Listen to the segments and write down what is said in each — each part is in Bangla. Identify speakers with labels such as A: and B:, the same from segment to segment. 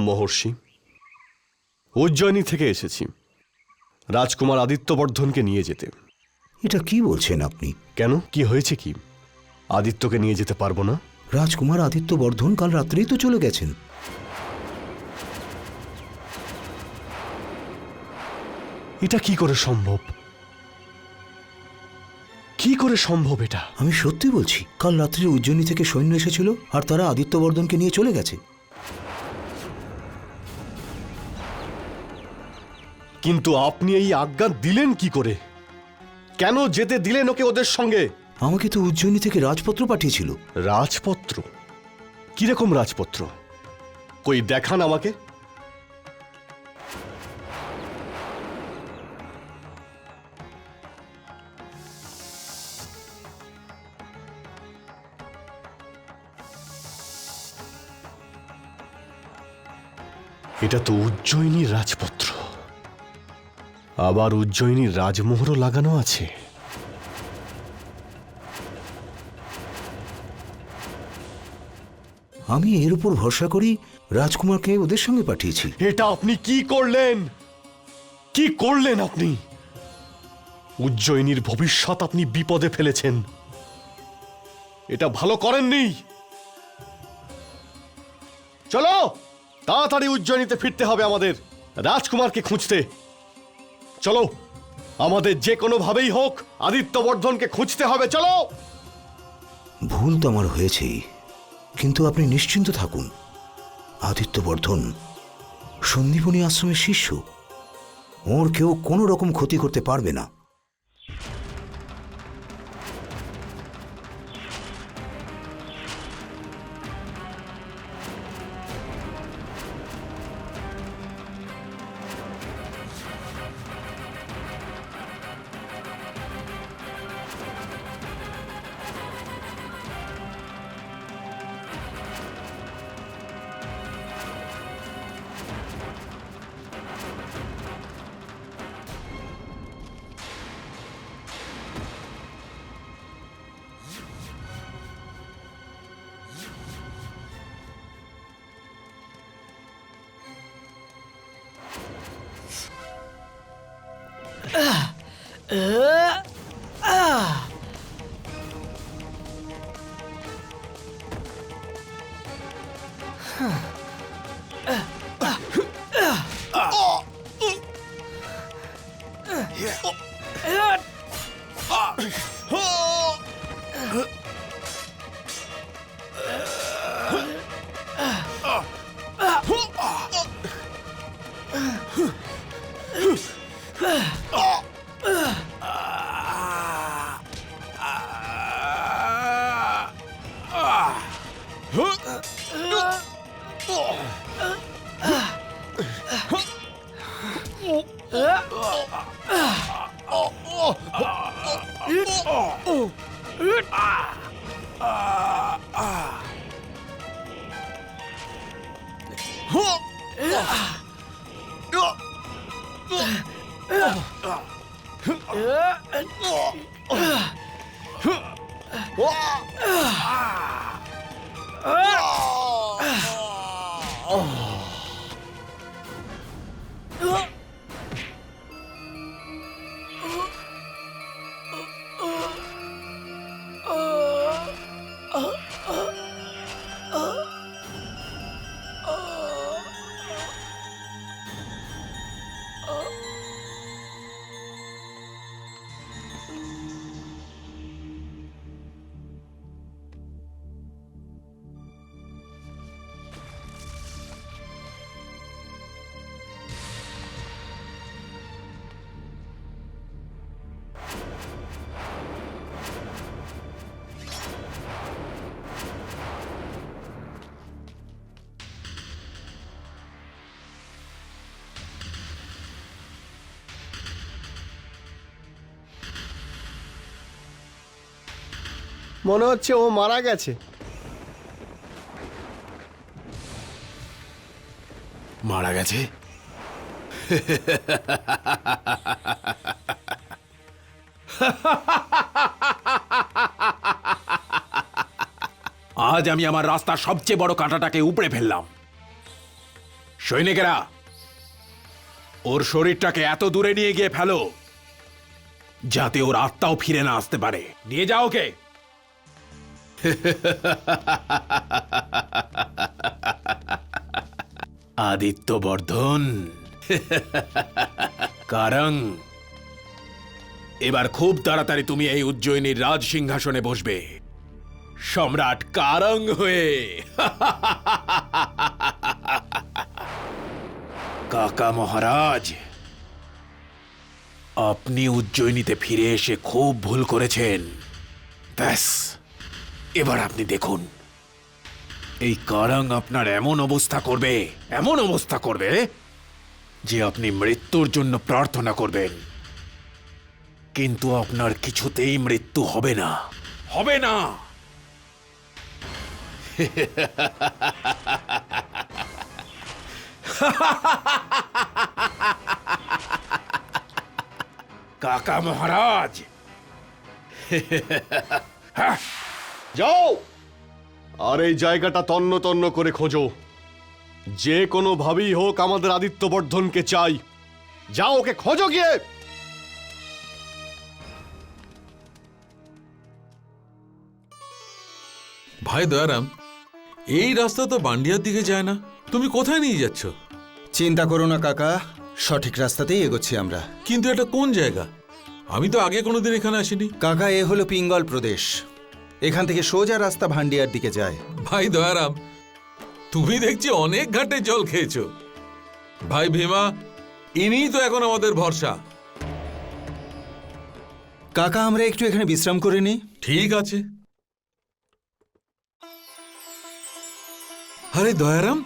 A: প্রণাম মহর্ষি। উজ্জয়িনী থেকে এসেছি রাজকুমার আদিত্যবর্ধনকে নিয়ে যেতে।
B: এটা কি বলছেন আপনি?
A: কেন, কি হয়েছে? কি আদিত্যকে নিয়ে যেতে পারবো না?
B: রাজকুমার আদিত্যবর্ধন কাল রাত্রেই তো চলে গেছেন।
A: এটা কি করে সম্ভব? কি করে সম্ভব এটা?
B: আমি সত্যি বলছি, কাল রাত্রে উজ্জয়িনী থেকে সৈন্য এসেছিল আর তারা আদিত্যবর্ধনকে নিয়ে চলে গেছে।
A: কিন্তু আপনি এই আজ্ঞা দিলেন কি করে? কেন যেতে দিলেন ওকে ওদের সঙ্গে?
B: আমাকে তো উজ্জয়িনী থেকে রাজপত্র পাঠিয়েছিল।
A: রাজপত্র? কিরকম রাজপত্র? কই দেখান আমাকে। এটা তো উজ্জয়িনীর রাজপত্র, আবার উজ্জয়িনীর রাজমোহরও লাগানো আছে।
B: আমি এর উপর ভরসা করি রাজকুমারকে ওদের সঙ্গে পাঠিয়েছি।
A: এটা আপনি কি করলেন? কি করলেন আপনি? উজ্জয়িনীর ভবিষ্যৎ আপনি বিপদে ফেলেছেন। এটা ভালো করেননি। চলো তাড়াতাড়ি উজ্জয়িনীতে ফিরতে হবে আমাদের, রাজকুমারকে খুঁজতে। চলো, আমাদের যে কোনো ভাবেই হোক আদিত্যবর্ধনকে খুঁজতে হবে। চলো।
B: ভুল তো আমার হয়েছেই, কিন্তু আপনি নিশ্চিন্ত থাকুন, আদিত্যবর্ধন সন্দীপনী আশ্রমের শিষ্য, ওর কেউ কোনো রকম ক্ষতি করতে পারবে না।
C: মনে হচ্ছে ও মারা গেছে।
D: মারা গেছে? আজ আমি আমার রাস্তার সবচেয়ে বড় কাঁটাটাকে উপড়ে ফেললাম। সৈনিকেরা, ওর শরীরটাকে এত দূরে নিয়ে গিয়ে ফেলো যাতে ওর আত্মাও ফিরে না আসতে পারে। নিয়ে যাও ওকে। আদিত্যবর্ধন, কারং, এবার খুব তাড়াতাড়ি তুমি এই উজ্জয়িনীর রাজ সিংহাসনে বসবে, সম্রাট কারং হয়ে। কাকা মহারাজ, আপনি উজ্জয়িনীতে ফিরে এসে খুব ভুল করেছেন। ব্যাস, এবার আপনি দেখুন এই কারং আপনার এমন অবস্থা করবে যে আপনি মৃত্যুর জন্য প্রার্থনা করবেন, কিন্তু আপনার কিছুতেই মৃত্যু হবে না। কাকা মহারাজ,
A: যাও আর এই জায়গাটা তন্ন তন্ন করে খোঁজো। যে কোনো ভাবেই হোক আমাদের আদিত্যবর্ধনকে চাই। যাও, ওকে খোঁজো গিয়ে।
E: ভাই দয়ারাম, এই রাস্তা তো বান্ডিয়ার দিকে যায় না, তুমি কোথায় নিয়ে যাচ্ছ?
F: চিন্তা করো না কাকা, সঠিক রাস্তাতেই এগোচ্ছি আমরা।
E: কিন্তু এটা কোন জায়গা? আমি তো আগে কোনোদিন এখানে আসিনি।
F: কাকা, এ হলো পিঙ্গল প্রদেশ। এখান থেকে সোজা রাস্তা ভান্ডিয়ার দিকে যায়।
E: ভাই দয়ারাম, তুমি দেখছি অনেক ঘাটে জল খেয়েছো। ভাই ভীমা, ইনিই তো এখন আমাদের ভরসা।
F: কাকা, আমরা একটু এখানে বিশ্রাম করে নিই।
E: ঠিক আছে। আরে দয়ারাম,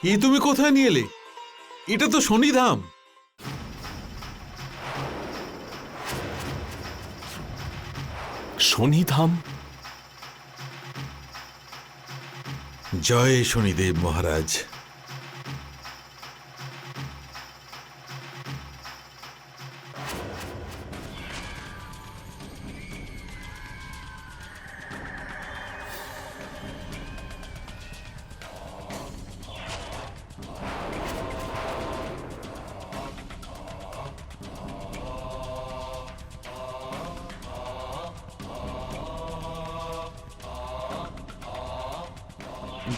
E: এই তুমি কোথায় নিয়ে এলে? এটা তো শনিধাম।
D: শনিধাম?
E: জয় শনিদেব মহারাজ।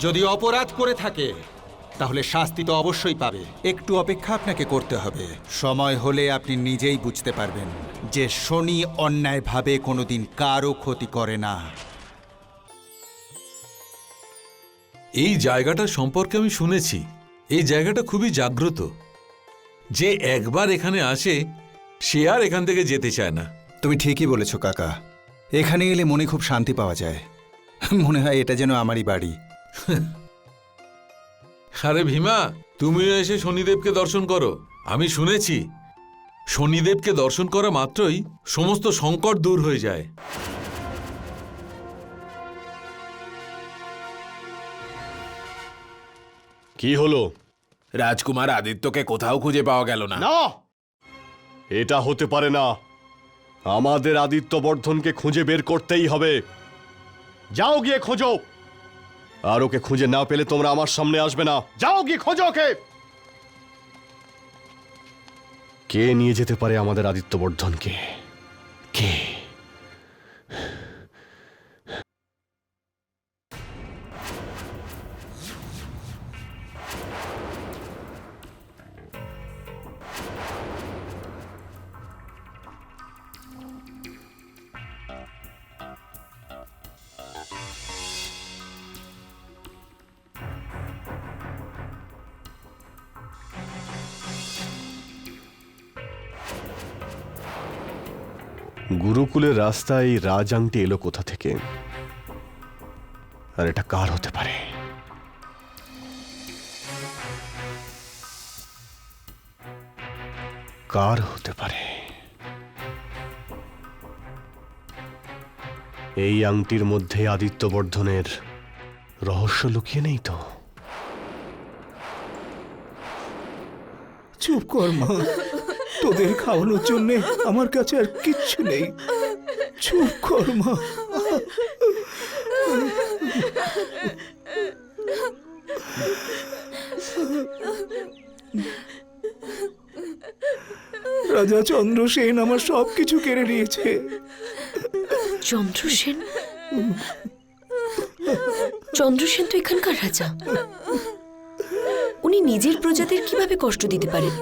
F: যদি অপরাধ করে থাকে তাহলে শাস্তি তো অবশ্যই পাবে। একটু অপেক্ষা আপনাকে করতে হবে। সময় হলে আপনি নিজেই বুঝতে পারবেন যে শনি অন্যায়ভাবে কোনোদিন কারও ক্ষতি করে না।
E: এই জায়গাটা সম্পর্কে আমি শুনেছি। এই জায়গাটা খুবই জাগ্রত। যে একবার এখানে আসে সে আর এখান থেকে যেতে চায় না।
F: তুমি ঠিকই বলেছ কাকা, এখানে এলে মনে খুব শান্তি পাওয়া যায়। মনে হয় এটা যেন আমারই বাড়ি।
E: আরে ভীমা, তুমিও এসে শনিদেবকে দর্শন করো। আমি শুনেছি শনিদেবকে দর্শন করা মাত্রই সমস্ত সংকট দূর হয়ে যায়।
A: কি হলো?
D: রাজকুমার আদিত্যকে কোথাও খুঁজে পাওয়া গেল না।
A: না, এটা হতে পারে না। আমাদের আদিত্যবর্ধনকে খুঁজে বের করতেই হবে। যাও গিয়ে খোঁজো। আর ওকে খুঁজে না পেলে তোমরা আমার সামনে আসবে না। যাও গিয়ে খোঁজো ওকে। কে নিয়ে যেতে পারে আমাদের আদিত্যবর্ধনকে? কে? গুরুকুলের রাস্তায় এই রাজ আংটি এলো কোথা থেকে? আর এটা কার হতে পারে? কার হতে পারে? এই আংটির মধ্যে আদিত্যবর্ধনের রহস্য লুকিয়ে নেই তো?
G: চুপ কর মা, তোদের খাওয়ানোর জন্য আমার কাছে আর কিচ্ছু নেই। চুপ কর মা। রাজা চন্দ্রসেন আমার সবকিছু কেড়ে নিয়েছে।
H: চন্দ্রসেন? চন্দ্রসেন তো এখানকার রাজা। উনি নিজের প্রজাদের কিভাবে কষ্ট দিতে পারেন?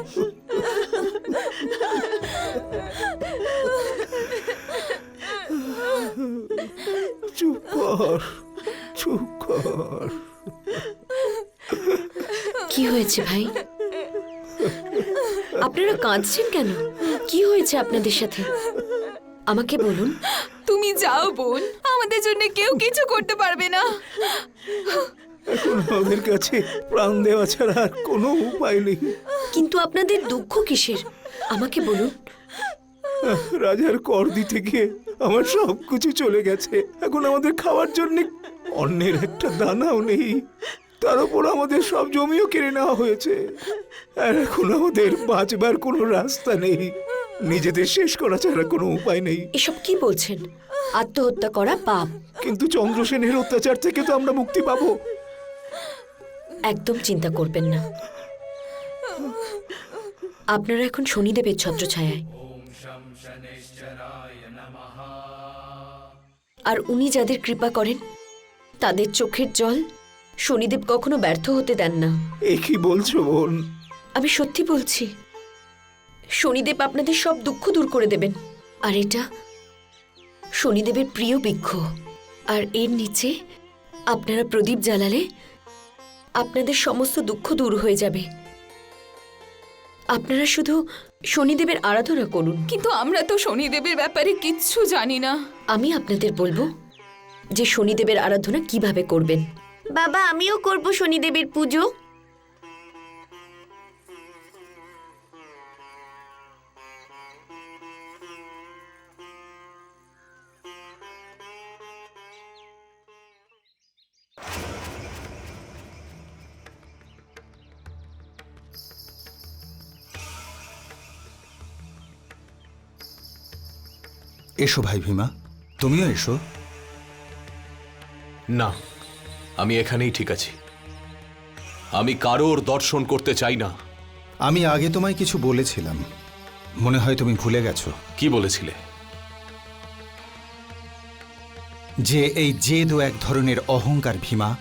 G: চুপ কর, চুপ কর।
H: কি হয়েছে ভাই? আপনারা কাঁদছেন কেন? কি হয়েছে আপনাদের সাথে? আমাকে বলুন।
I: তুমি যাও বোন, আমাদের জন্য কেউ কিছু করতে পারবে না।
G: এখন আমাদের কাছে প্রাণ দেওয়া ছাড়া আর কোনো উপায় নেই।
H: কিন্তু আপনাদের দুঃখ কিসের? আমাকে বলুন।
G: রাজার কর দিতে গিয়ে আমার সবকিছু চলে গেছে। এখন আমাদের খাওয়ার জন্য অন্যের একটা দানাও নেই। তার উপর আমাদের সব জমিও কেড়ে নেওয়া হয়েছে। আর এখন আমাদের বাঁচবার কোনো রাস্তা নেই। নিজেদের শেষ করা ছাড়া কোনো উপায় নেই।
H: এসব কি বলছেন? আত্মহত্যা করা পাপ।
G: কিন্তু চন্দ্রসেনের অত্যাচার থেকে তো আমরা মুক্তি পাবো।
H: একদম চিন্তা করবেন না। আপনারা এখন শনিদেবের ছত্রছায়ায়। আর উনি যাদের কৃপা করেন তাদের চোখের জল শনিদেব কখনো ব্যর্থ হতে দেন না।
G: এ কি বলছো বোন?
H: আমি সত্যি বলছি, শনিদেব আপনাদের সব দুঃখ দূর করে দেবেন। আর এটা শনিদেবের প্রিয় বৃক্ষ। আর এর নিচে আপনারা প্রদীপ জ্বালালে আপনাদের সমস্ত দুঃখ দূর হয়ে যাবে। আপনারা শুধু শনিদেবের আরাধনা করুন।
I: কিন্তু আমরা তো শনিদেবের ব্যাপারে কিচ্ছু জানি না।
H: আমি আপনাদের বলবো যে শনিদেবের আরাধনা কিভাবে করবেন। বাবা, আমিও করব শনিদেবের পুজো।
F: এসো ভাই ভীমা, তুমিও এসো।
J: না, আমি এখানেই ঠিক আছি। আমি কারোর দর্শন করতে চাই না।
F: আমি আগে তোমায় কিছু বলেছিলাম, মনে হয় তুমি ভুলে গেছো।
J: কি বলেছিলে?
F: যে এই জেদও এক ধরনের অহংকার ভীমা।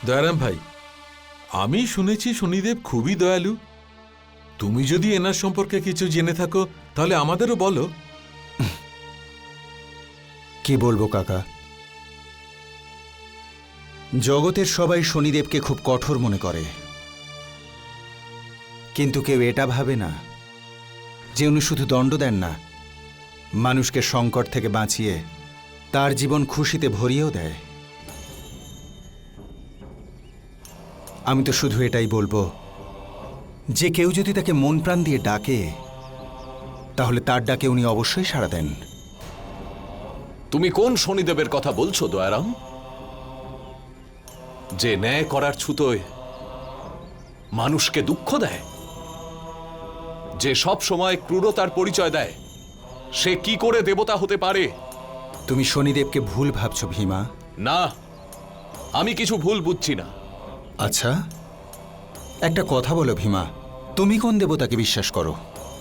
E: দয়ারাম ভাই, আমি শুনেছি শনিদেব খুবই দয়ালু। তুমি যদি এনার সম্পর্কে কিছু জেনে থাকো তাহলে আমাদেরও বলো।
F: কি বলবো কাকা, জগতের সবাই শনিদেবকে খুব কঠোর মনে করে, কিন্তু কেউ এটা ভাবে না যে উনি শুধু দণ্ড দেন না, মানুষকে সংকট থেকে বাঁচিয়ে তার জীবন খুশিতে ভরিয়েও দেয়। আমি তো শুধু এটাই বলবো যে কেউ যদি তাকে মন প্রাণ দিয়ে ডাকে তাহলে তার ডাকে উনি অবশ্যই সাড়া দেন।
J: তুমি কোন শনিদেবের কথা বলছো দয়ারাম? যে ন্যায় করার ছুতোয় মানুষকে দুঃখ দেয়, যে সব সময় ক্রূরতার পরিচয় দেয়, সে কি করে দেবতা হতে পারে?
F: তুমি শনিদেবকে ভুল ভাবছো ভীমা।
J: না, আমি কিছু ভুল বুঝছি না।
F: আচ্ছা, একটা কথা বলো ভীমা, তুমি কোন দেবতাকে বিশ্বাস করো?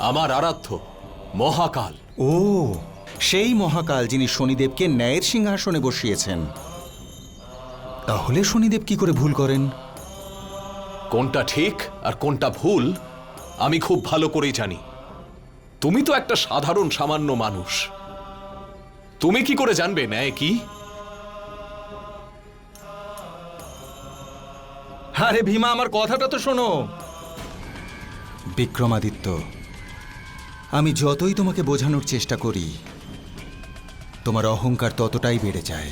J: আমার আরাধ্য মহাকাল।
F: ও, সেই মহাকাল যিনি শনিদেবকে ন্যায়ের সিংহাসনে বসিয়েছেন। তাহলে শনিদেব কি করে ভুল করেন?
J: কোনটা ঠিক আর কোনটা ভুল আমি খুব ভালো করেই জানি। তুমি তো একটা সাধারণ সামান্য মানুষ, তুমি কি করে জানবে ন্যায় কি?
F: আরে ভীমা, আমার কথাটা তো শোনো। বিক্রমাদিত্য, আমি যতই তোমাকে বোঝানোর চেষ্টা করি তোমার অহংকার ততটাই বেড়ে যায়।